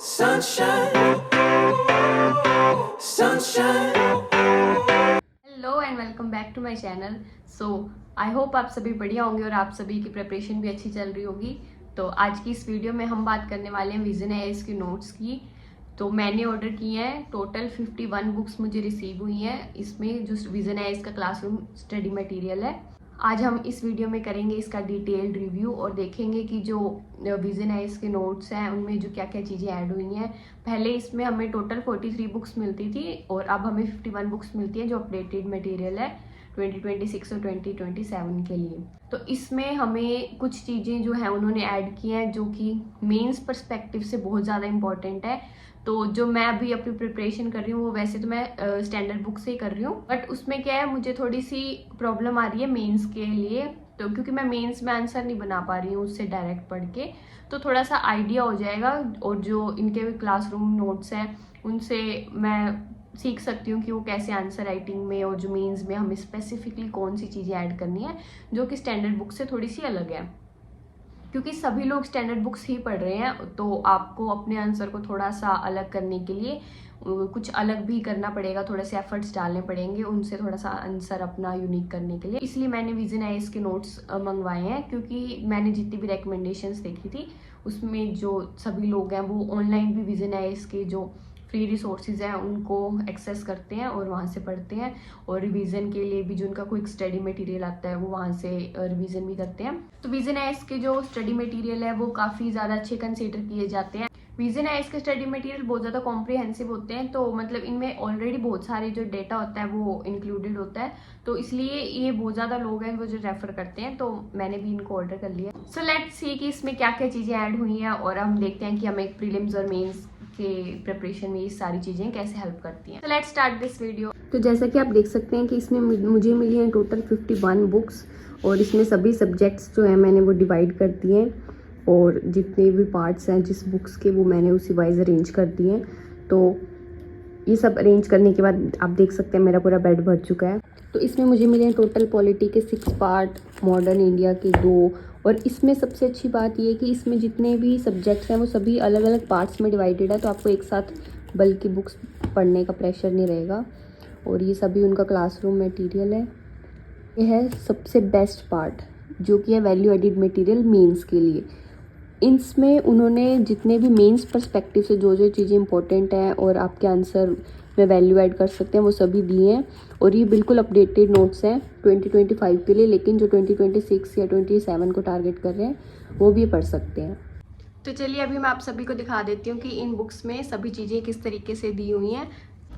Sunshine, sunshine. Hello and welcome back to my channel. So I hope आप सभी बढ़िया होंगे और आप सभी की प्रिपरेशन भी अच्छी चल रही होगी। तो आज की इस वीडियो में हम बात करने वाले हैं विजन आईएएस के नोट्स की। तो मैंने ऑर्डर किए हैं, टोटल 51 बुक्स मुझे रिसीव हुई हैं। इसमें जो विजन आईएएस का क्लासरूम स्टडी मटेरियल है, आज हम इस वीडियो में करेंगे इसका डिटेल्ड रिव्यू और देखेंगे कि जो विजन आईएएस के नोट्स हैं उनमें जो क्या क्या चीज़ें ऐड हुई हैं। पहले इसमें हमें टोटल 43 बुक्स मिलती थी और अब हमें 51 बुक्स मिलती हैं जो अपडेटेड मटेरियल है 2026 और 2027 के लिए। तो इसमें हमें कुछ चीज़ें जो है उन्होंने ऐड की हैं जो कि मेंस पर्सपेक्टिव से बहुत ज़्यादा इंपॉर्टेंट है। तो जो मैं अभी अपनी प्रिपरेशन कर रही हूँ वो वैसे तो मैं स्टैंडर्ड बुक से ही कर रही हूँ, बट उसमें क्या है मुझे थोड़ी सी प्रॉब्लम आ रही है मेंस के लिए। तो क्योंकि मैं मेंस में आंसर नहीं बना पा रही हूँ उससे डायरेक्ट पढ़ के, तो थोड़ा सा आइडिया हो जाएगा और जो इनके क्लासरूम नोट्स हैं उनसे मैं सीख सकती हूँ कि वो कैसे आंसर राइटिंग में और जो मेंस में हमें स्पेसिफिकली कौन सी चीज़ें ऐड करनी है जो कि स्टैंडर्ड बुक से थोड़ी सी अलग है। क्योंकि सभी लोग स्टैंडर्ड बुक्स ही पढ़ रहे हैं, तो आपको अपने आंसर को थोड़ा सा अलग करने के लिए कुछ अलग भी करना पड़ेगा, थोड़े से एफर्ट्स डालने पड़ेंगे उनसे थोड़ा सा आंसर अपना यूनिक करने के लिए। इसलिए मैंने विजन आईएएस के नोट्स मंगवाए हैं, क्योंकि मैंने जितनी भी रिकमेंडेशंस देखी थी उसमें जो सभी लोग हैं वो ऑनलाइन भी विजन आईएएस के जो फ्री रिसोर्सेज हैं उनको एक्सेस करते हैं और वहाँ से पढ़ते हैं, और रिवीजन के लिए भी जो उनका क्विक स्टडी मटेरियल आता है वो वहाँ से रिवीजन भी करते हैं। तो विजन आईएएस के जो स्टडी मटेरियल है वो काफ़ी ज़्यादा अच्छे कंसीडर किए जाते हैं। विजन आईएएस के स्टडी मटेरियल बहुत ज़्यादा कॉम्प्रिहेंसिव होते हैं, तो मतलब इनमें ऑलरेडी बहुत सारे जो डेटा होता है वो इंक्लूडेड होता है, तो इसलिए ये बहुत ज़्यादा लोग हैं वो जो रेफर करते हैं। तो मैंने भी इनको ऑर्डर कर लिया। सो लेट्स सी कि इसमें क्या क्या चीज़ें ऐड हुई हैं और हम देखते हैं कि हमें प्रीलिम्स और मेंस के प्रिपरेशन में ये सारी चीज़ें कैसे हेल्प करती हैं। तो लेट्स स्टार्ट दिस वीडियो। तो जैसा कि आप देख सकते हैं कि इसमें मुझे मिली हैं टोटल 51 बुक्स, और इसमें सभी सब्जेक्ट्स जो हैं मैंने वो डिवाइड कर दिए हैं, और जितने भी पार्ट्स हैं जिस बुक्स के वो मैंने उसी वाइज अरेंज कर दिए हैं। तो ये सब अरेंज करने के बाद आप देख सकते हैं मेरा पूरा बेड भर चुका है। तो इसमें मुझे मिले हैं टोटल पॉलिटी के 6 पार्ट, मॉडर्न इंडिया के 2, और इसमें सबसे अच्छी बात ये है कि इसमें जितने भी सब्जेक्ट्स हैं वो सभी अलग अलग पार्ट्स में डिवाइडेड है, तो आपको एक साथ बल्कि बुक्स पढ़ने का प्रेशर नहीं रहेगा। और ये सभी उनका क्लासरूम मटेरियल है। ये है सबसे बेस्ट पार्ट जो कि है वैल्यू एडिड मटेरियल मेंस के लिए। इसमें उन्होंने जितने भी मेंस पर्सपेक्टिव से जो जो चीज़ें इंपॉर्टेंट हैं और आपके आंसर में वैल्यू ऐड कर सकते हैं वो सभी दिए हैं, और ये बिल्कुल अपडेटेड नोट्स हैं 2025 के लिए। लेकिन जो 2026 या 27 को टारगेट कर रहे हैं वो भी पढ़ सकते हैं। तो चलिए अभी मैं आप सभी को दिखा देती हूँ कि इन बुक्स में सभी चीज़ें किस तरीके से दी हुई हैं।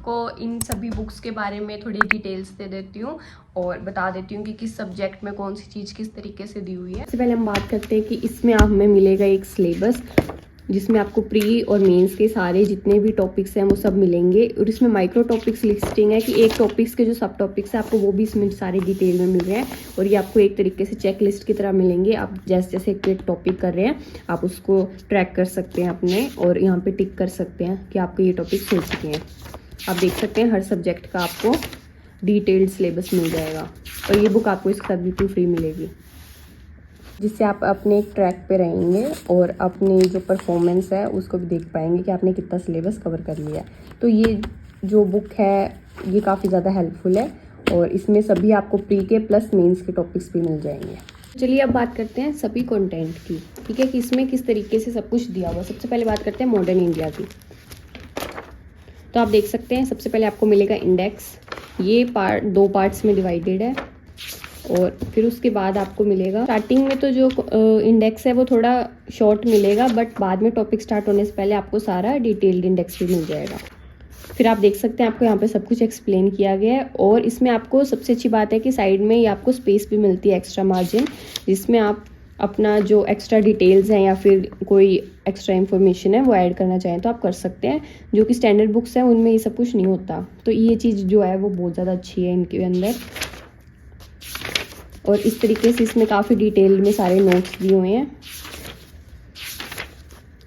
को इन सभी बुक्स के बारे में थोड़ी डिटेल्स दे देती हूँ और बता देती हूँ कि किस सब्जेक्ट में कौन सी चीज़ किस तरीके से दी हुई है। सबसे पहले हम बात करते हैं कि इसमें आप हमें मिलेगा एक सिलेबस जिसमें आपको प्री और मेंस के सारे जितने भी टॉपिक्स हैं वो सब मिलेंगे, और इसमें माइक्रो टॉपिक्स लिस्टिंग है कि एक टॉपिक्स के जो सब टॉपिक्स हैं आपको वो भी इसमें सारे डिटेल में मिल रहे हैं, और ये आपको एक तरीके से चेक लिस्ट की तरह मिलेंगे। आप जैसे जैसे एक टॉपिक कर रहे हैं आप उसको ट्रैक कर सकते हैं अपने, और यहाँ पे टिक कर सकते हैं कि आपके ये टॉपिक्स हो चुके हैं। आप देख सकते हैं हर सब्जेक्ट का आपको डिटेल्ड सिलेबस मिल जाएगा, और ये बुक आपको इसके साथ बिल्कुल फ्री मिलेगी, जिससे आप अपने एक ट्रैक पे रहेंगे और अपनी जो परफॉर्मेंस है उसको भी देख पाएंगे कि आपने कितना सिलेबस कवर कर लिया है। तो ये जो बुक है ये काफ़ी ज़्यादा हेल्पफुल है, और इसमें सभी आपको प्री के प्लस मेंस के टॉपिक्स भी मिल जाएंगे। चलिए अब बात करते हैं सभी कंटेंट की, ठीक है, कि इसमें किस तरीके से सब कुछ दिया हुआ। सबसे पहले बात करते हैं मॉडर्न इंडिया की। तो आप देख सकते हैं सबसे पहले आपको मिलेगा इंडेक्स। ये पार्ट 2 पार्ट्स में डिवाइडेड है, और फिर उसके बाद आपको मिलेगा स्टार्टिंग में तो जो इंडेक्स है वो थोड़ा शॉर्ट मिलेगा, बट बाद में टॉपिक स्टार्ट होने से पहले आपको सारा डिटेल्ड इंडेक्स भी मिल जाएगा। फिर आप देख सकते हैं आपको यहाँ पे सब कुछ एक्सप्लेन किया गया है, और इसमें आपको सबसे अच्छी बात है कि साइड में ये आपको स्पेस भी मिलती है, एक्स्ट्रा मार्जिन, जिसमें आप अपना जो एक्स्ट्रा डिटेल्स हैं या फिर कोई एक्स्ट्रा इन्फॉर्मेशन है वो ऐड करना चाहें तो आप कर सकते हैं, जो कि स्टैंडर्ड बुक्स हैं उनमें ये सब कुछ नहीं होता। तो ये चीज़ जो है वो बहुत ज़्यादा अच्छी है इनके अंदर, और इस तरीके से इसमें काफ़ी डिटेल में सारे नोट्स दिए हुए हैं।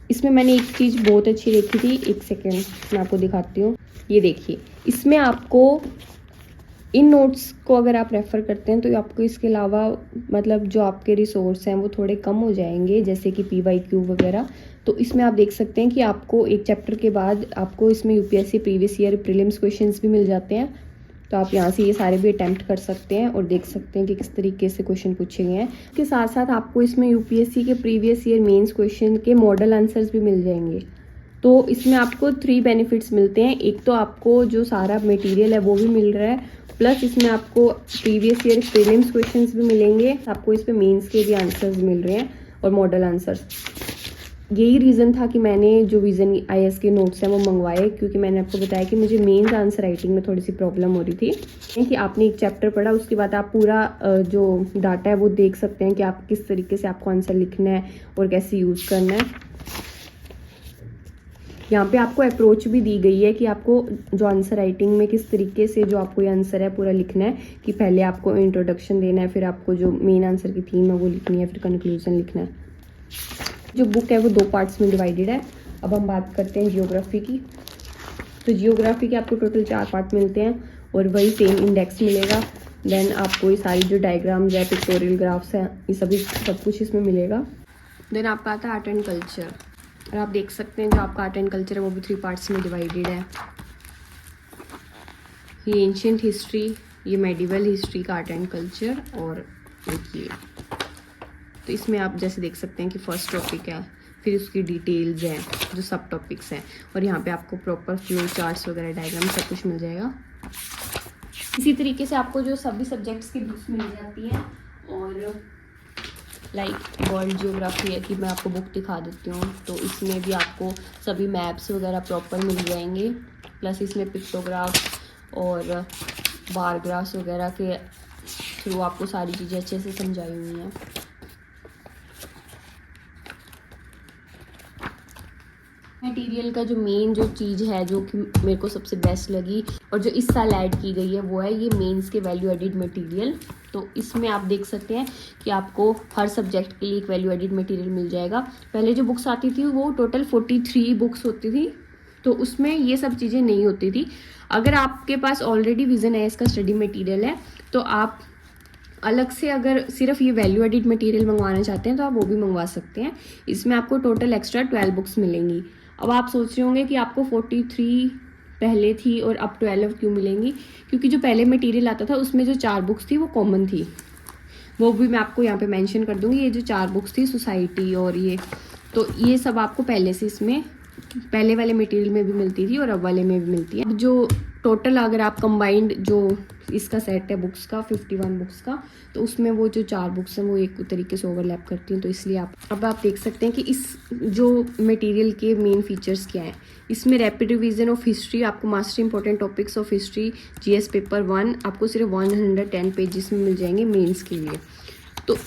इसमें मैंने एक चीज़ बहुत अच्छी देखी थी, एक सेकेंड मैं आपको दिखाती हूँ। ये देखिए, इसमें आपको इन नोट्स को अगर आप रेफ़र करते हैं तो आपको इसके अलावा मतलब जो आपके रिसोर्स हैं वो थोड़े कम हो जाएंगे, जैसे कि PYQ वगैरह। तो इसमें आप देख सकते हैं कि आपको एक चैप्टर के बाद आपको इसमें UPSC previous year prelims questions भी मिल जाते हैं। तो आप यहाँ से ये सारे भी अटैम्प्ट कर सकते हैं और देख सकते हैं कि किस तरीके से क्वेश्चन पूछे गए हैं। इसके साथ साथ आपको इसमें UPSC के प्रीवियस ईयर मेंस क्वेश्चन के मॉडल आंसर्स भी मिल जाएंगे। तो इसमें आपको 3 बेनिफिट्स मिलते हैं। एक तो आपको जो सारा मटेरियल है वो भी मिल रहा है, प्लस इसमें आपको प्रीवियस ईयर प्रीलिम्स क्वेश्चंस भी मिलेंगे, आपको इसमें मेंस के भी आंसर्स मिल रहे हैं और मॉडल आंसर्स। यही रीज़न था कि मैंने जो विज़न IAS के नोट्स हैं वो मंगवाए, क्योंकि मैंने आपको बताया कि मुझे मेंस आंसर राइटिंग में थोड़ी सी प्रॉब्लम हो रही थी कि आपने एक चैप्टर पढ़ा, उसके बाद आप पूरा जो डाटा है वो देख सकते हैं कि आप किस तरीके से आपको आंसर लिखना है और कैसे यूज़ करना है। यहाँ पे आपको अप्रोच भी दी गई है कि आपको जो आंसर राइटिंग में किस तरीके से जो आपको ये आंसर है पूरा लिखना है, कि पहले आपको इंट्रोडक्शन देना है, फिर आपको जो मेन आंसर की थीम है वो लिखनी है, फिर कंक्लूजन लिखना है। जो बुक है वो 2 पार्ट्स में डिवाइडेड है। अब हम बात करते हैं जियोग्राफी की। तो जियोग्राफी के आपको टोटल 4 पार्ट मिलते हैं और वही सेम इंडेक्स मिलेगा। देन आपको ये सारी जो डायग्राम्स है, पिक्टोरियल ग्राफ्स हैं, ये सब कुछ इसमें मिलेगा। देन आपका आता है आर्ट एंड कल्चर, और आप देख सकते हैं जो आपका आर्ट एंड कल्चर है वो भी 3 पार्ट्स में डिवाइडेड है। ये एंशियंट हिस्ट्री, ये मेडिवल हिस्ट्री का आर्ट एंड कल्चर, और देखिए तो इसमें आप जैसे देख सकते हैं कि फर्स्ट टॉपिक है, फिर उसकी डिटेल्स हैं, जो सब टॉपिक्स हैं, और यहाँ पे आपको प्रॉपर फ्लो चार्ट्स वगैरह, डायग्राम सब कुछ मिल जाएगा। इसी तरीके से आपको जो सभी सब्जेक्ट्स की बुक्स मिल जाती हैं। और लाइक वर्ल्ड जियोग्राफी है कि मैं आपको बुक दिखा देती हूँ, तो इसमें भी आपको सभी मैप्स वगैरह प्रॉपर मिल जाएंगे, प्लस इसमें पिक्टोग्राफ और बार ग्राफ्स वगैरह के थ्रू आपको सारी चीज़ें अच्छे से समझाई हुई हैं। मटेरियल का जो मेन जो चीज़ है जो कि मेरे को सबसे बेस्ट लगी और जो इस साल ऐड की गई है वो है ये मेंस के वैल्यू एडिड मटेरियल। तो इसमें आप देख सकते हैं कि आपको हर सब्जेक्ट के लिए एक वैल्यू एडिड मटेरियल मिल जाएगा। पहले जो बुक्स आती थी वो टोटल 43 बुक्स होती थी, तो उसमें ये सब चीज़ें नहीं होती थी। अगर आपके पास ऑलरेडी विजन IAS का स्टडी मटीरियल है तो आप अलग से अगर सिर्फ ये वैल्यू एडिड मटेरियल मंगवाना चाहते हैं तो आप वो भी मंगवा सकते हैं। इसमें आपको टोटल एक्स्ट्रा 12 बुक्स मिलेंगी। अब आप सोच रहे होंगे कि आपको 43 पहले थी और अब 12 क्यों मिलेंगी, क्योंकि जो पहले मटेरियल आता था उसमें जो 4 बुक्स थी वो कॉमन थी, वो भी मैं आपको यहाँ पे मेंशन कर दूँगी। ये जो 4 बुक्स थी सोसाइटी और ये सब आपको पहले से इसमें पहले वाले मटेरियल में भी मिलती थी और अब वाले में भी मिलती है। अब जो टोटल अगर आप कंबाइंड जो इसका सेट है बुक्स का 51 बुक्स का, तो उसमें वो जो 4 बुक्स हैं वो एक तरीके से ओवरलैप करती हैं, तो इसलिए अब आप देख सकते हैं कि इस जो मटेरियल के मेन फीचर्स क्या हैं। इसमें रैपिड रिवीजन ऑफ हिस्ट्री, आपको master important topics of history GS paper 1 आपको सिर्फ 110 पेजेस में मिल जाएंगे मेंस के लिए। तो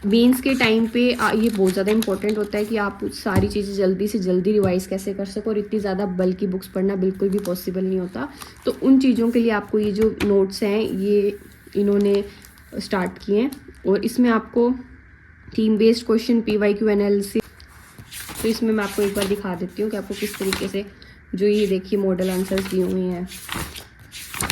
मेंस के टाइम पे ये बहुत ज़्यादा इंपॉर्टेंट होता है कि आप सारी चीज़ें जल्दी से जल्दी रिवाइज कैसे कर सको, और इतनी ज़्यादा बल्कि बुक्स पढ़ना बिल्कुल भी पॉसिबल नहीं होता। तो उन चीज़ों के लिए आपको ये जो नोट्स हैं ये इन्होंने स्टार्ट किए हैं, और इसमें आपको theme based question PYQ analysis, तो इसमें मैं आपको एक बार दिखा देती हूँ कि आपको किस तरीके से जो ये देखिए मॉडल आंसर्स दिए हुए हैं।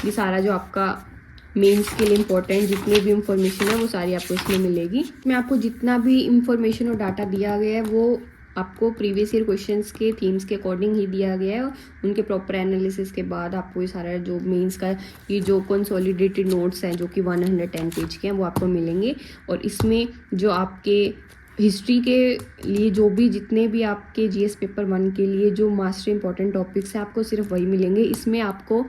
ये सारा जो आपका मेंस के लिए इंपॉर्टेंट जितनी भी इंफॉर्मेशन है वो सारी आपको इसमें मिलेगी। इसमें आपको जितना भी इंफॉर्मेशन और डाटा दिया गया है वो आपको प्रीवियस ईयर क्वेश्चंस के थीम्स के अकॉर्डिंग ही दिया गया है। उनके प्रॉपर एनालिसिस के बाद आपको ये सारा जो मेंस का ये जो कंसोलिडेटेड नोट्स हैं जो कि 110 पेज के हैं वो आपको मिलेंगे। और इसमें जो आपके हिस्ट्री के लिए जो भी जितने भी आपके GS पेपर 1 के लिए जो मास्टर इंपॉर्टेंट टॉपिक्स हैं आपको सिर्फ वही मिलेंगे। इसमें आपको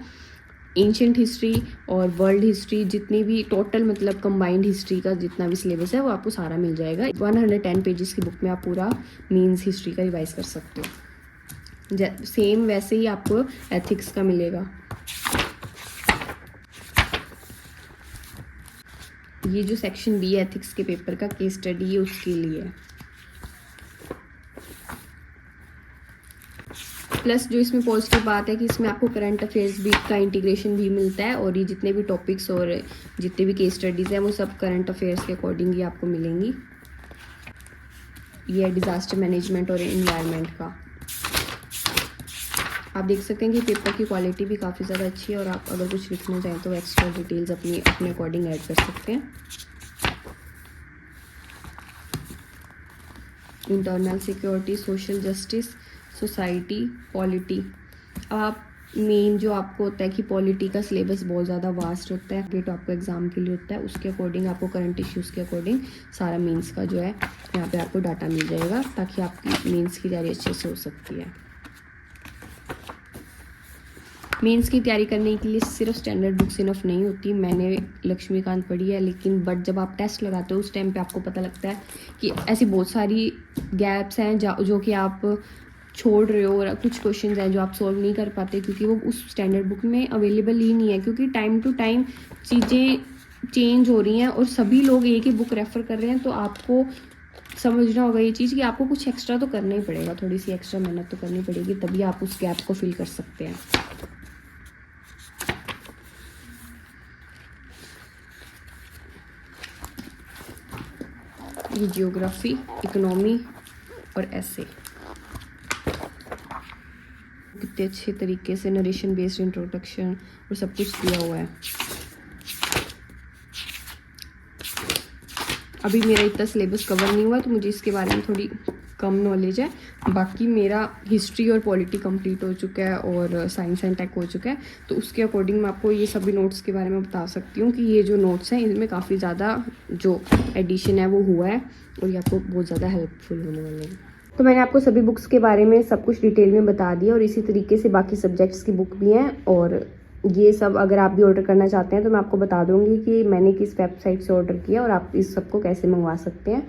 एंशियंट हिस्ट्री और वर्ल्ड हिस्ट्री जितनी भी टोटल मतलब कंबाइंड हिस्ट्री का जितना भी सिलेबस है वो आपको सारा मिल जाएगा। 110 पेजेस की बुक में आप पूरा मीन्स हिस्ट्री का रिवाइज कर सकते हो। सेम वैसे ही आपको एथिक्स का मिलेगा। ये जो सेक्शन B एथिक्स के पेपर का केस स्टडी है उसके लिए, प्लस जो इसमें पॉजिटिव बात है कि इसमें आपको करंट अफेयर्स भी का इंटीग्रेशन भी मिलता है, और ये जितने भी टॉपिक्स और जितने भी केस स्टडीज़ हैं वो सब करंट अफेयर्स के अकॉर्डिंग ही आपको मिलेंगी। ये है डिज़ास्टर मैनेजमेंट और एनवायरनमेंट का। आप देख सकते हैं कि पेपर की क्वालिटी भी काफ़ी ज़्यादा अच्छी है और आप अगर कुछ लिखना चाहें तो एक्स्ट्रा डिटेल्स अपने अकॉर्डिंग ऐड कर सकते हैं। Internal security, social justice, society, polity. आप मेन जो आपको होता है कि पॉलिटी का सिलेबस बहुत ज़्यादा वास्ट होता है, गेट आपको एग्जाम के लिए होता है, उसके अकॉर्डिंग आपको करंट इश्यूज़ के अकॉर्डिंग सारा मेंस का जो है यहाँ पे आपको डाटा मिल जाएगा, ताकि आपकी मेंस की तैयारी अच्छे से हो सकती है। मेंस की तैयारी करने के लिए सिर्फ स्टैंडर्ड बुक्स इनफ नहीं होती। मैंने लक्ष्मीकांत पढ़ी है, लेकिन बट जब आप टेस्ट लगाते हो उस टाइम पे आपको पता लगता है कि ऐसी बहुत सारी गैप्स हैं जो कि आप छोड़ रहे हो, और कुछ क्वेश्चंस हैं जो आप सॉल्व नहीं कर पाते क्योंकि वो उस स्टैंडर्ड बुक में अवेलेबल ही नहीं है, क्योंकि टाइम टू टाइम चीज़ें चेंज हो रही हैं और सभी लोग एक ही बुक रेफ़र कर रहे हैं। तो आपको समझना होगा ये चीज़ कि आपको कुछ एक्स्ट्रा तो करना ही पड़ेगा, थोड़ी सी एक्स्ट्रा मेहनत तो करनी पड़ेगी, तभी आप उस गैप को फिल कर सकते हैं। ये जियोग्राफी, इकोनॉमी और ऐसे कितने अच्छे तरीके से नरेशन बेस्ड इंट्रोडक्शन और सब कुछ दिया हुआ है। अभी मेरा इतना सिलेबस कवर नहीं हुआ तो मुझे इसके बारे में थोड़ी कम नॉलेज है। बाकी मेरा हिस्ट्री और पॉलिटी कंप्लीट हो चुका है और साइंस एंड टेक हो चुका है, तो उसके अकॉर्डिंग मैं आपको ये सभी नोट्स के बारे में बता सकती हूँ कि ये जो नोट्स हैं इनमें काफ़ी ज़्यादा जो एडिशन है वो हुआ है और ये आपको बहुत ज़्यादा हेल्पफुल होने वाले हैं। तो मैंने आपको सभी बुक्स के बारे में सब कुछ डिटेल में बता दिया, और इसी तरीके से बाकी सब्जेक्ट्स की बुक भी हैं, और ये सब अगर आप भी ऑर्डर करना चाहते हैं तो मैं आपको बता दूंगी कि मैंने किस वेबसाइट से ऑर्डर किया और आप इस सब को कैसे मंगवा सकते हैं।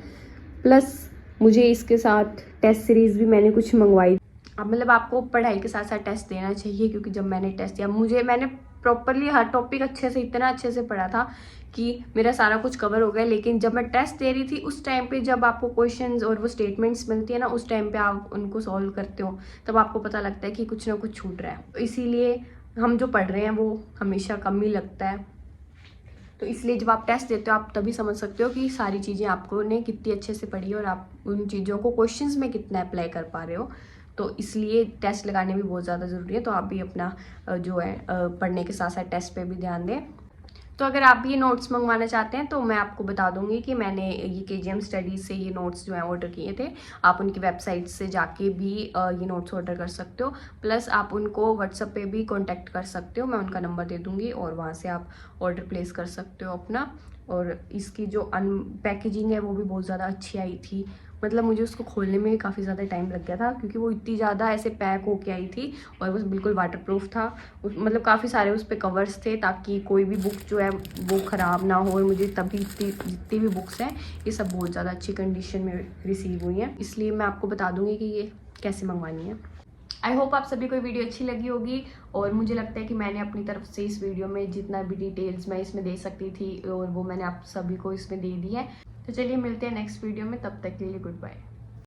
प्लस मुझे इसके साथ टेस्ट सीरीज़ भी मैंने कुछ मंगवाई। अब मतलब आपको पढ़ाई के साथ साथ टेस्ट देना चाहिए, क्योंकि जब मैंने टेस्ट दिया मैंने प्रॉपरली हर टॉपिक इतना अच्छे से पढ़ा था कि मेरा सारा कुछ कवर हो गया। लेकिन जब मैं टेस्ट दे रही थी उस टाइम पे जब आपको क्वेश्चंस और वो स्टेटमेंट्स मिलती है ना, उस टाइम पे आप उनको सॉल्व करते हो तब आपको पता लगता है कि कुछ ना कुछ छूट रहा है। तो इसीलिए हम जो पढ़ रहे हैं वो हमेशा कम ही लगता है। तो इसलिए जब आप टेस्ट देते हो आप तभी समझ सकते हो कि सारी चीज़ें आपको ने कितनी अच्छे से पढ़ी और आप उन चीज़ों को क्वेश्चंस में कितना अप्लाई कर पा रहे हो। तो इसलिए टेस्ट लगाने भी बहुत ज़्यादा ज़रूरी है। तो आप भी अपना जो है पढ़ने के साथ साथ टेस्ट पे भी ध्यान दें। तो अगर आप भी ये नोट्स मंगवाना चाहते हैं तो मैं आपको बता दूंगी कि मैंने ये KGM स्टडीज़ से ये नोट्स जो है ऑर्डर किए थे। आप उनकी वेबसाइट से जाके भी ये नोट्स ऑर्डर कर सकते हो। प्लस आप उनको व्हाट्सएप पे भी कांटेक्ट कर सकते हो, मैं उनका नंबर दे दूंगी और वहाँ से आप ऑर्डर प्लेस कर सकते हो अपना। और इसकी जो पैकेजिंग है वो भी बहुत ज़्यादा अच्छी आई थी। मतलब मुझे उसको खोलने में काफ़ी ज़्यादा टाइम लग गया था, क्योंकि वो इतनी ज़्यादा ऐसे पैक होके आई थी और वो बिल्कुल वाटरप्रूफ था। मतलब काफ़ी सारे उस पर कवर्स थे ताकि कोई भी बुक जो है वो ख़राब ना हो। मुझे तभी जितनी भी बुक्स हैं ये सब बहुत ज़्यादा अच्छी कंडीशन में रिसीव हुई हैं, इसलिए मैं आपको बता दूँगी कि ये कैसे मंगवानी है। आई होप आप सभी को वीडियो अच्छी लगी होगी, और मुझे लगता है कि मैंने अपनी तरफ से इस वीडियो में जितना भी डिटेल्स मैं इसमें दे सकती थी और वो मैंने आप सभी को इसमें दे दी है। तो चलिए मिलते हैं नेक्स्ट वीडियो में, तब तक के लिए गुड बाय।